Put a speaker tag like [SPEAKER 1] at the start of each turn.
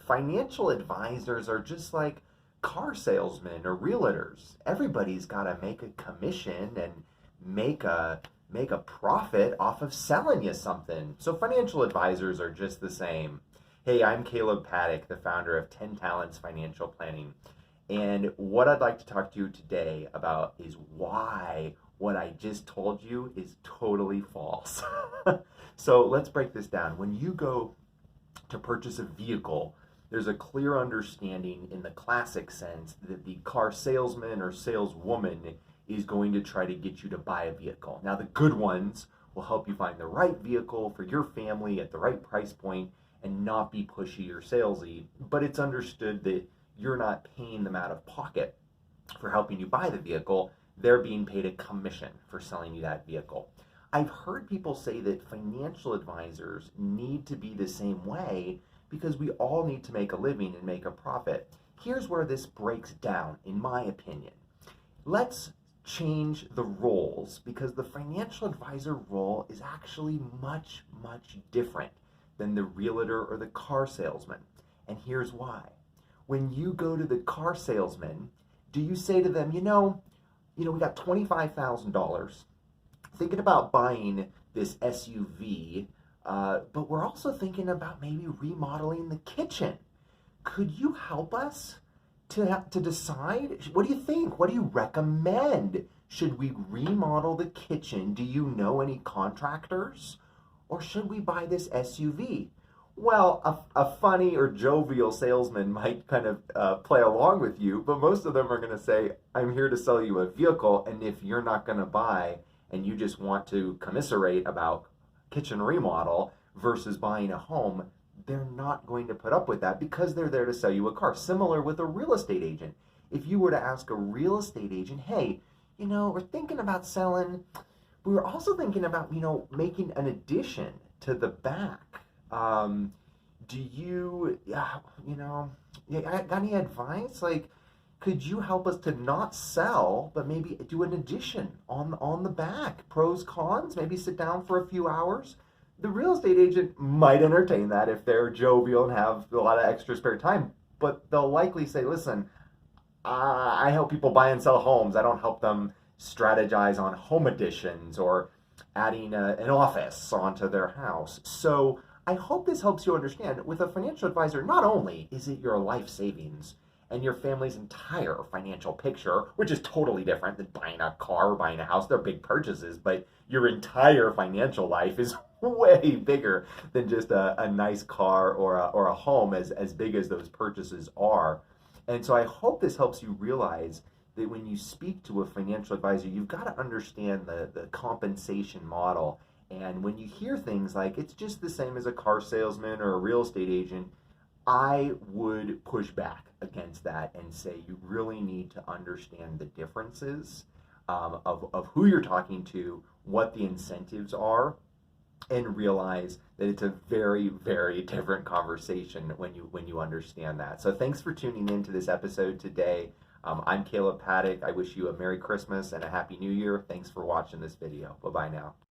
[SPEAKER 1] financial advisors are just like car salesmen or realtors. Everybody's got to make a commission and make a profit off of selling you something. So financial advisors are just the same. Hey, I'm Kaleb Paddock, the founder of 10 Talents Financial Planning. And what I'd like to talk to you today about is why what I just told you is totally false. So let's break this down. When you go to purchase a vehicle, there's a clear understanding in the classic sense that the car salesman or saleswoman is going to try to get you to buy a vehicle. Now, the good ones will help you find the right vehicle for your family at the right price point and not be pushy or salesy, but it's understood that you're not paying them out of pocket for helping you buy the vehicle. They're being paid a commission for selling you that vehicle. I've heard people say that financial advisors need to be the same way because we all need to make a living and make a profit. Here's where this breaks down, in my opinion. Let's change the roles, because the financial advisor role is actually much, much different than the realtor or the car salesman. And here's why. When you go to the car salesman, do you say to them, we got $25,000, thinking about buying this SUV, but we're also thinking about maybe remodeling the kitchen. Could you help us to decide? What do you think? What do you recommend? Should we remodel the kitchen? Do you know any contractors? Or should we buy this SUV? Well, a funny or jovial salesman might kind of play along with you, but most of them are going to say, I'm here to sell you a vehicle, and if you're not going to buy and you just want to commiserate about kitchen remodel versus buying a home, they're not going to put up with that because they're there to sell you a car. Similar with a real estate agent. If you were to ask a real estate agent, hey, we're thinking about selling, we were also thinking about, making an addition to the back. Do you, got any advice? Like, could you help us to not sell, but maybe do an addition on the back? Pros, cons, maybe sit down for a few hours. The real estate agent might entertain that if they're jovial and have a lot of extra spare time, but they'll likely say, listen, I help people buy and sell homes. I don't help them strategize on home additions or adding an office onto their house. So I hope this helps you understand, with a financial advisor, not only is it your life savings and your family's entire financial picture, which is totally different than buying a car or buying a house. They're big purchases, but your entire financial life is way bigger than just a nice car or a home, as big as those purchases are. And so I hope this helps you realize that when you speak to a financial advisor, you've got to understand the compensation model. And when you hear things like it's just the same as a car salesman or a real estate agent, I would push back against that and say you really need to understand the differences of who you're talking to, what the incentives are, and realize that it's a very, very different conversation when you understand that. So thanks for tuning in to this episode today. I'm Kaleb Paddock. I wish you a Merry Christmas and a Happy New Year. Thanks for watching this video. Bye-bye now.